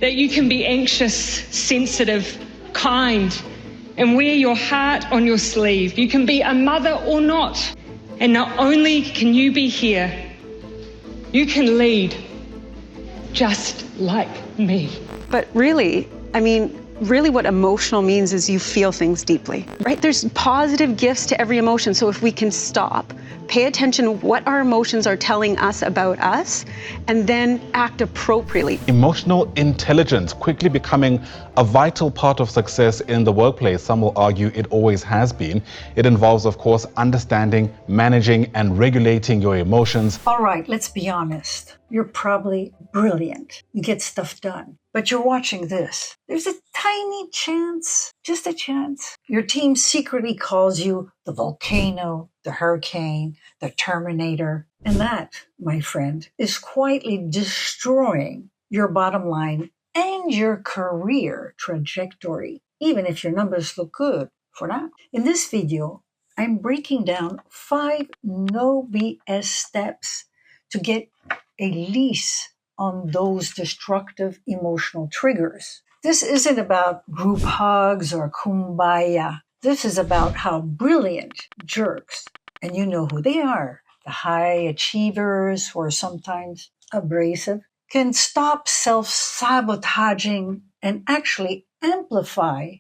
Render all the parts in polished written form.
that you can be anxious, sensitive, kind, and wear your heart on your sleeve. You can be a mother or not. And not only can you be here, you can lead just like me. But really, really what emotional means is you feel things deeply, right? There's positive gifts to every emotion. So if we can stop, pay attention to what our emotions are telling us about us, and then act appropriately. Emotional intelligence quickly becoming a vital part of success in the workplace. Some will argue it always has been. It involves, of course, understanding, managing, and regulating your emotions. All right, let's be honest. You're probably brilliant. You get stuff done. But you're watching this. There's a tiny chance, just a chance, your team secretly calls you the volcano, the hurricane, the Terminator. And that, my friend, is quietly destroying your bottom line and your career trajectory, even if your numbers look good for now. In this video, I'm breaking down 5 no BS steps to get a lease on those destructive emotional triggers. This isn't about group hugs or kumbaya. This is about how brilliant jerks, and you know who they are, the high achievers who are sometimes abrasive, can stop self-sabotaging and actually amplify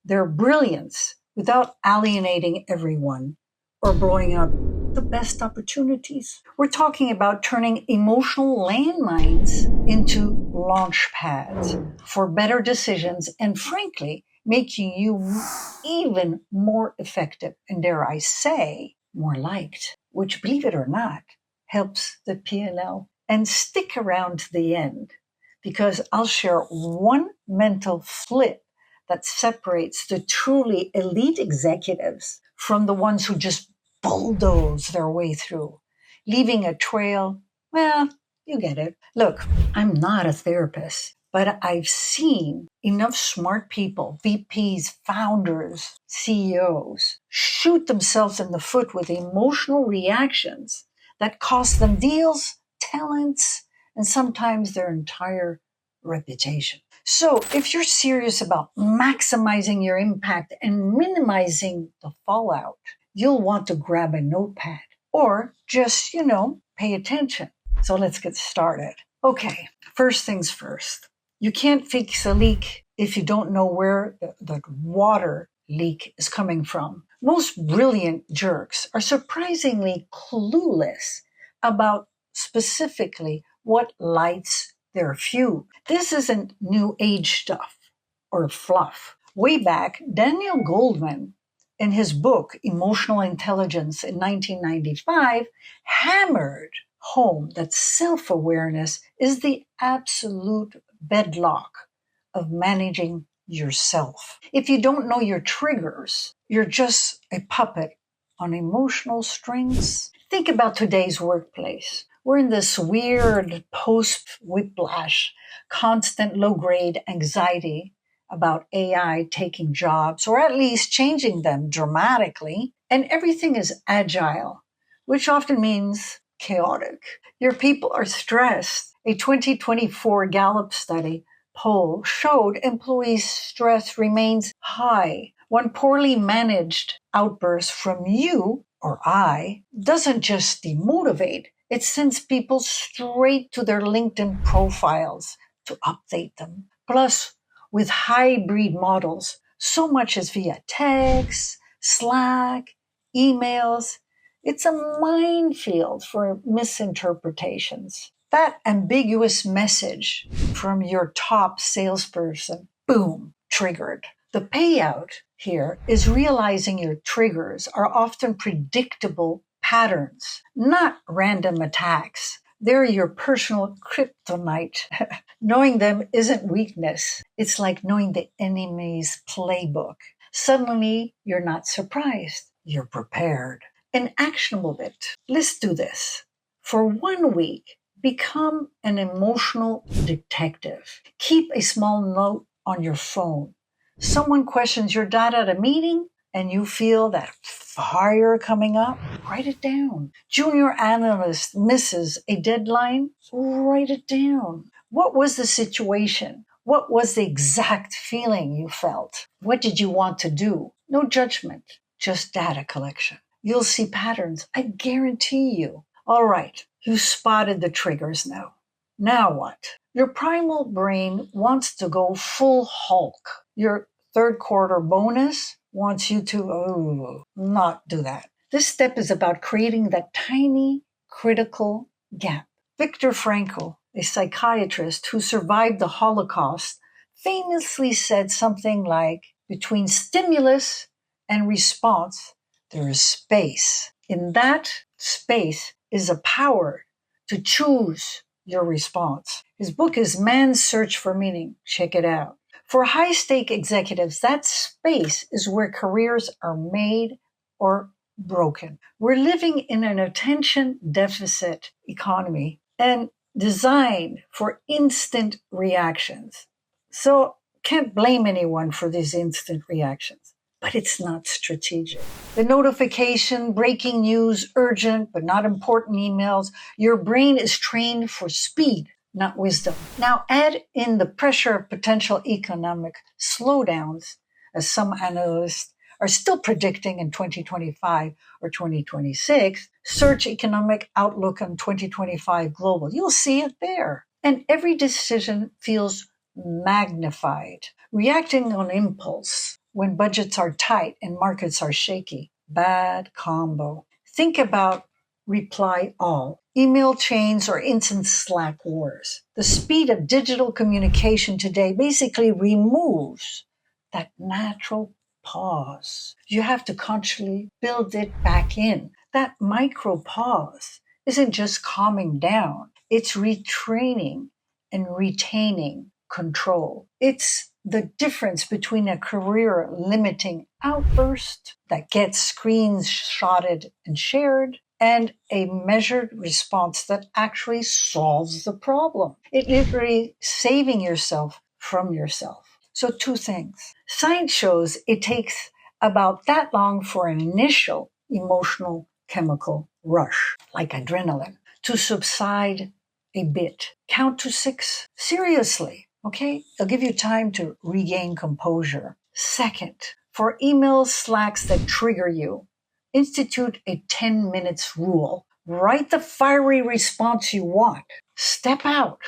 their brilliance without alienating everyone or blowing up the best opportunities. We're talking about turning emotional landmines into launchpads for better decisions and, frankly, making you even more effective and, dare I say, more liked, which, believe it or not, helps the P&L. And stick around to the end, because I'll share one mental flip that separates the truly elite executives from the ones who just bulldoze their way through, leaving a trail. Well, you get it. Look, I'm not a therapist, but I've seen enough smart people, VPs, founders, CEOs, shoot themselves in the foot with emotional reactions that cost them deals, talents, and sometimes their entire reputation. So if you're serious about maximizing your impact and minimizing the fallout, you'll want to grab a notepad or just, pay attention. So let's get started. Okay, first things first. You can't fix a leak if you don't know where the water leak is coming from. Most brilliant jerks are surprisingly clueless about specifically what lights their fuse. This isn't new age stuff or fluff. Way back, Daniel Goleman, in his book, Emotional Intelligence in 1995, hammered home that self-awareness is the absolute bedrock of managing yourself. If you don't know your triggers, you're just a puppet on emotional strings. Think about today's workplace. We're in this weird post-whiplash, constant low-grade anxiety about AI taking jobs, or at least changing them dramatically. And everything is agile, which often means chaotic. Your people are stressed. A 2024 Gallup study poll showed employees' stress remains high. One poorly managed outburst from you or I doesn't just demotivate, it sends people straight to their LinkedIn profiles to update them. Plus, with hybrid models, so much is via text, Slack, emails. It's a minefield for misinterpretations. That ambiguous message from your top salesperson, boom, triggered. The payout here is realizing your triggers are often predictable patterns, not random attacks. They're your personal kryptonite. Knowing them isn't weakness. It's like knowing the enemy's playbook. Suddenly, you're not surprised. You're prepared. An actionable bit. Let's do this. For 1 week, become an emotional detective. Keep a small note on your phone. Someone questions your data at a meeting and you feel that fire coming up, write it down. Junior analyst misses a deadline, write it down. What was the situation? What was the exact feeling you felt? What did you want to do? No judgment, just data collection. You'll see patterns, I guarantee you. All right, you spotted the triggers now. Now what? Your primal brain wants to go full Hulk. Your third quarter bonus wants you to not do that. This step is about creating that tiny critical gap. Viktor Frankl, a psychiatrist who survived the Holocaust, famously said something like, between stimulus and response, there is space. In that space is a power to choose your response. His book is Man's Search for Meaning. Check it out. For high-stake executives, that space is where careers are made or broken. We're living in an attention deficit economy and designed for instant reactions. So can't blame anyone for these instant reactions, but it's not strategic. The notification, breaking news, urgent but not important emails, your brain is trained for speed, not wisdom. Now add in the pressure of potential economic slowdowns, as some analysts are still predicting in 2025 or 2026. Search economic outlook on 2025 global. You'll see it there. And every decision feels magnified. Reacting on impulse when budgets are tight and markets are shaky. Bad combo. Think about reply all, email chains, or instant Slack wars. The speed of digital communication today basically removes that natural pause. You have to consciously build it back in. That micro pause isn't just calming down, it's retraining and retaining control. It's the difference between a career limiting outburst that gets screenshotted and shared and a measured response that actually solves the problem. It literally saving yourself from yourself. So two things. Science shows it takes about that long for an initial emotional chemical rush, like adrenaline, to subside a bit. Count to 6 seriously, okay? It'll give you time to regain composure. Second, for emails, Slacks that trigger you, institute a 10 minutes rule. Write the fiery response you want. Step out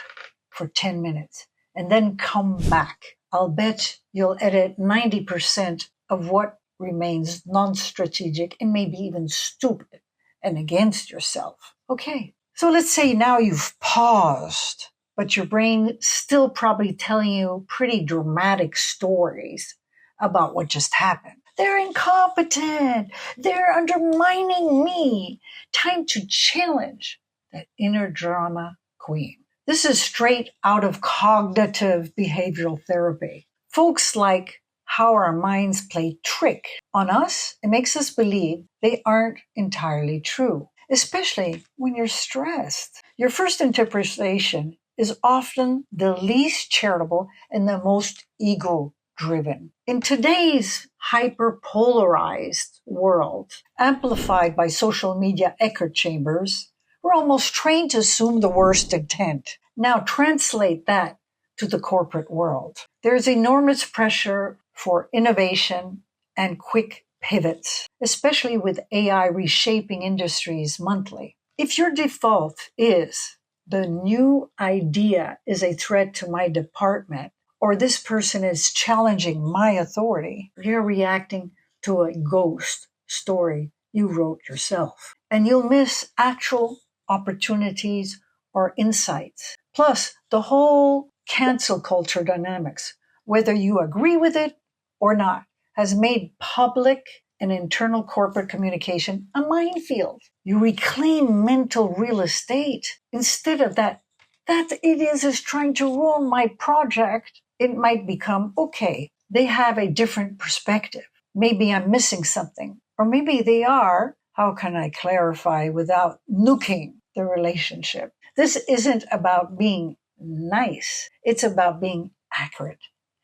for 10 minutes and then come back. I'll bet you'll edit 90% of what remains non-strategic and maybe even stupid and against yourself. Okay, so let's say now you've paused, but your brain still probably telling you pretty dramatic stories about what just happened. They're incompetent. They're undermining me. Time to challenge that inner drama queen. This is straight out of cognitive behavioral therapy. Folks like how our minds play trick on us. It makes us believe they aren't entirely true, especially when you're stressed. Your first interpretation is often the least charitable and the most ego-driven. In today's hyper-polarized world, amplified by social media echo chambers, we're almost trained to assume the worst intent. Now translate that to the corporate world. There's enormous pressure for innovation and quick pivots, especially with AI reshaping industries monthly. If your default is the new idea is a threat to my department, or this person is challenging my authority, you're reacting to a ghost story you wrote yourself. And you'll miss actual opportunities or insights. Plus, the whole cancel culture dynamics, whether you agree with it or not, has made public and internal corporate communication a minefield. You reclaim mental real estate instead of that it is trying to ruin my project. It might become, okay, they have a different perspective. Maybe I'm missing something, or maybe they are. How can I clarify without nuking the relationship? This isn't about being nice. It's about being accurate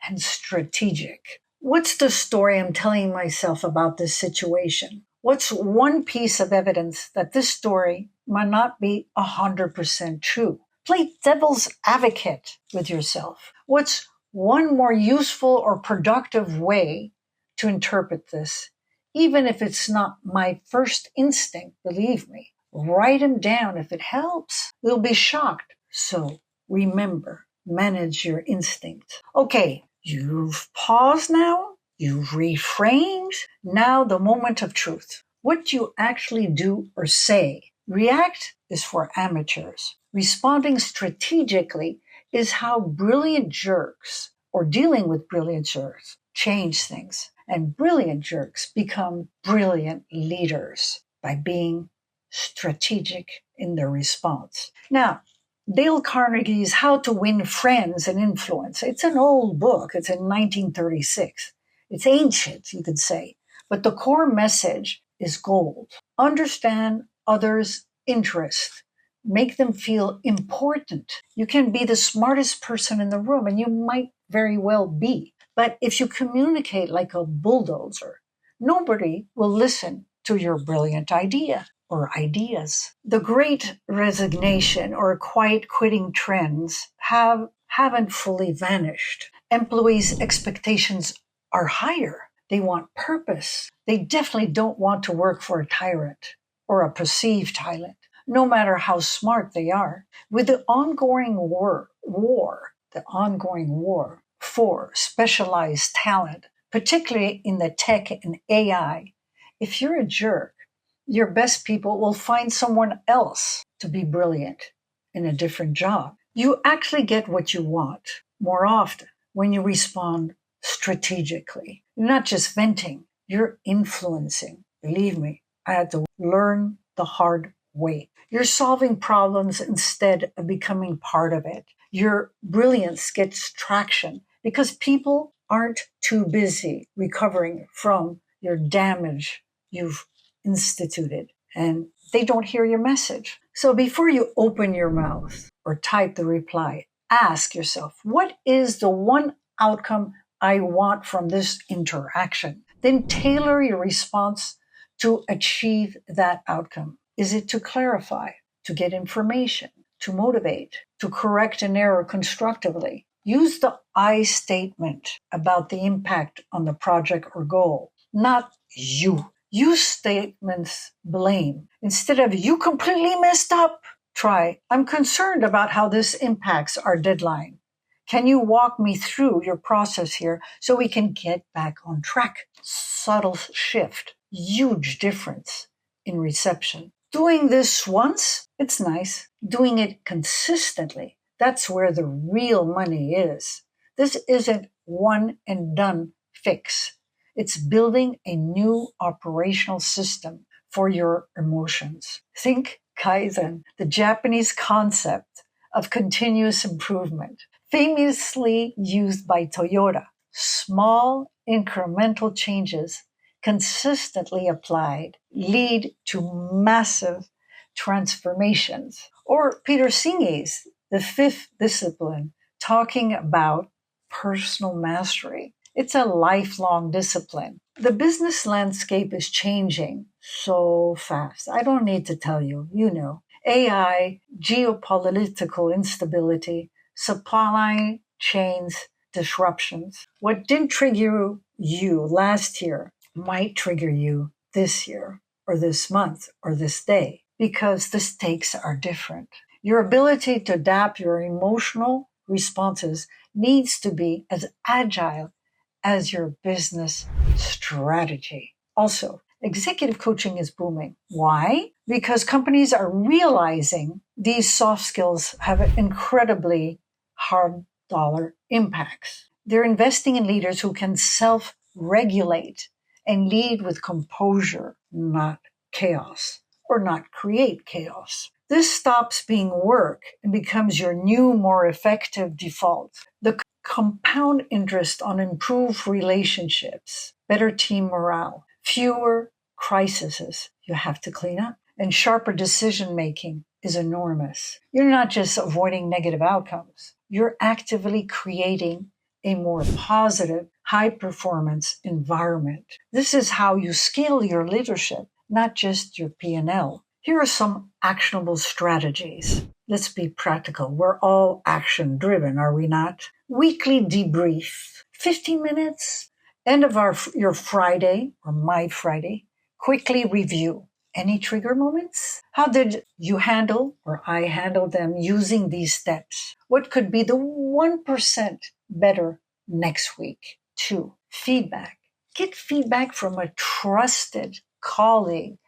and strategic. What's the story I'm telling myself about this situation? What's one piece of evidence that this story might not be 100% true? Play devil's advocate with yourself. What's one more useful or productive way to interpret this, even if it's not my first instinct, believe me. Write them down if it helps. You'll be shocked. So remember, manage your instinct. Okay, you've paused now. You've reframed. Now the moment of truth. What you actually do or say. React is for amateurs. Responding strategically is how brilliant jerks, or dealing with brilliant jerks, change things. And brilliant jerks become brilliant leaders by being strategic in their response. Now, Dale Carnegie's How to Win Friends and Influence. It's an old book. It's in 1936. It's ancient, you could say. But the core message is gold. Understand others' interests. Make them feel important. You can be the smartest person in the room, and you might very well be. But if you communicate like a bulldozer, nobody will listen to your brilliant idea or ideas. The great resignation or quiet quitting trends haven't fully vanished. Employees' expectations are higher. They want purpose. They definitely don't want to work for a tyrant or a perceived tyrant, no matter how smart they are. With the ongoing war for specialized talent, particularly in the tech and AI, if you're a jerk, your best people will find someone else to be brilliant in a different job. You actually get what you want more often when you respond strategically. You're not just venting, you're influencing. Believe me, I had to learn the hard way. You're solving problems instead of becoming part of it. Your brilliance gets traction because people aren't too busy recovering from your damage you've instituted, and they don't hear your message. So before you open your mouth or type the reply, ask yourself, what is the one outcome I want from this interaction? Then tailor your response to achieve that outcome. Is it to clarify, to get information, to motivate, to correct an error constructively? Use the I statement about the impact on the project or goal, not you. Use statements blame. Instead of you completely messed up, try, I'm concerned about how this impacts our deadline. Can you walk me through your process here so we can get back on track? Subtle shift, huge difference in reception. Doing this once, it's nice. Doing it consistently, that's where the real money is. This isn't one and done fix. It's building a new operational system for your emotions. Think Kaizen, the Japanese concept of continuous improvement, famously used by Toyota. Small incremental changes consistently applied lead to massive transformations. Or Peter Singe's The Fifth Discipline, talking about personal mastery. It's a lifelong discipline. The business landscape is changing so fast. I don't need to tell you, you know. AI, geopolitical instability, supply chains disruptions. What didn't trigger you last year might trigger you this year or this month or this day because the stakes are different. Your ability to adapt your emotional responses needs to be as agile as your business strategy. Also, executive coaching is booming. Why? Because companies are realizing these soft skills have incredibly hard dollar impacts. They're investing in leaders who can self-regulate and lead with composure, not chaos, or not create chaos. This stops being work and becomes your new, more effective default. The compound interest on improved relationships, better team morale, fewer crises you have to clean up, and sharper decision making is enormous. You're not just avoiding negative outcomes. You're actively creating a more positive, high-performance environment. This is how you scale your leadership, not just your P&L. Here are some actionable strategies. let's be practical. We're all action driven, are we not? Weekly debrief, 15 minutes, end of your Friday or my Friday, quickly review. Any trigger moments? How did you handle or I handle them using these steps? What could be the 1% better next week? 2, feedback. Get feedback from a trusted colleague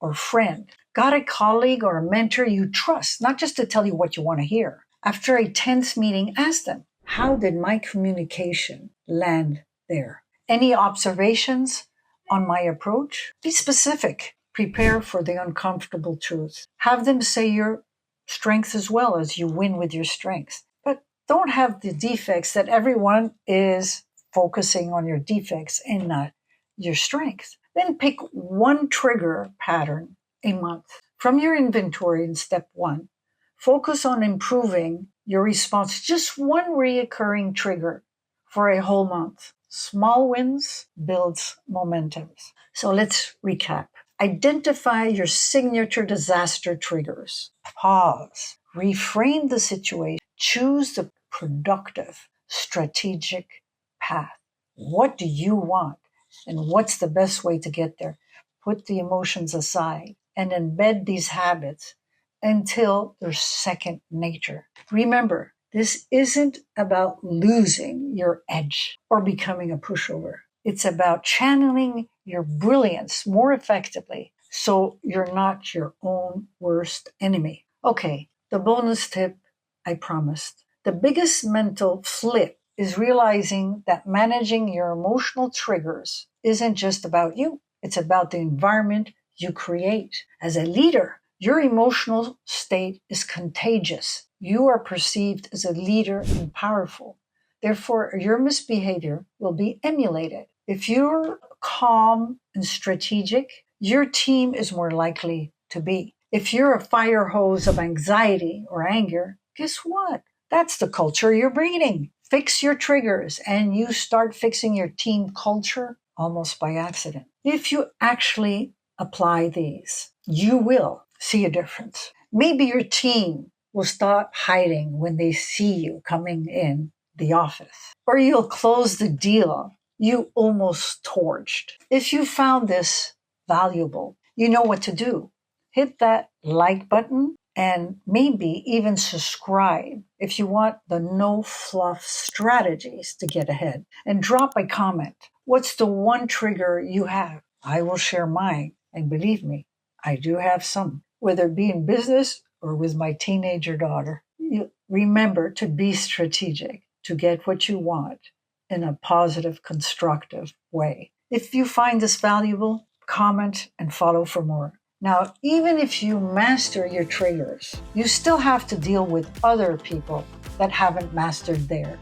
or friend. Got a colleague or a mentor you trust, not just to tell you what you want to hear. After a tense meeting, ask them, how did my communication land there? Any observations on my approach? Be specific. Prepare for the uncomfortable truth. Have them say your strengths as well as you win with your strengths. But don't have the defects that everyone is focusing on your defects and not your strengths. Then pick one trigger pattern a month from your inventory in step 1. Focus on improving your response. Just one reoccurring trigger for a whole month. Small wins builds momentum. So let's recap. Identify your signature disaster triggers. Pause. Reframe the situation. Choose the productive, strategic path. What do you want? And what's the best way to get there? Put the emotions aside and embed these habits until they're second nature. Remember, this isn't about losing your edge or becoming a pushover. It's about channeling your brilliance more effectively so you're not your own worst enemy. Okay, the bonus tip I promised. The biggest mental flip is realizing that managing your emotional triggers isn't just about you. It's about the environment you create. As a leader, your emotional state is contagious. You are perceived as a leader and powerful. Therefore, your misbehavior will be emulated. If you're calm and strategic, your team is more likely to be. If you're a fire hose of anxiety or anger, guess what? That's the culture you're breeding. Fix your triggers and you start fixing your team culture almost by accident. If you actually apply these, you will see a difference. Maybe your team will stop hiding when they see you coming in the office, or you'll close the deal you almost torched. If you found this valuable, you know what to do. Hit that like button and maybe even subscribe if you want the no-fluff strategies to get ahead. And drop a comment. What's the one trigger you have? I will share mine. And believe me, I do have some, whether it be in business or with my teenager daughter. You remember to be strategic, to get what you want in a positive, constructive way. If you find this valuable, comment and follow for more. Now, even if you master your triggers, you still have to deal with other people that haven't mastered theirs.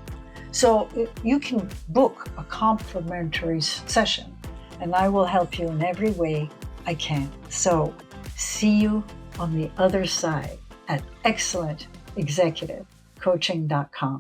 So you can book a complimentary session and I will help you in every way I can. So see you on the other side at excellentexecutivecoaching.com.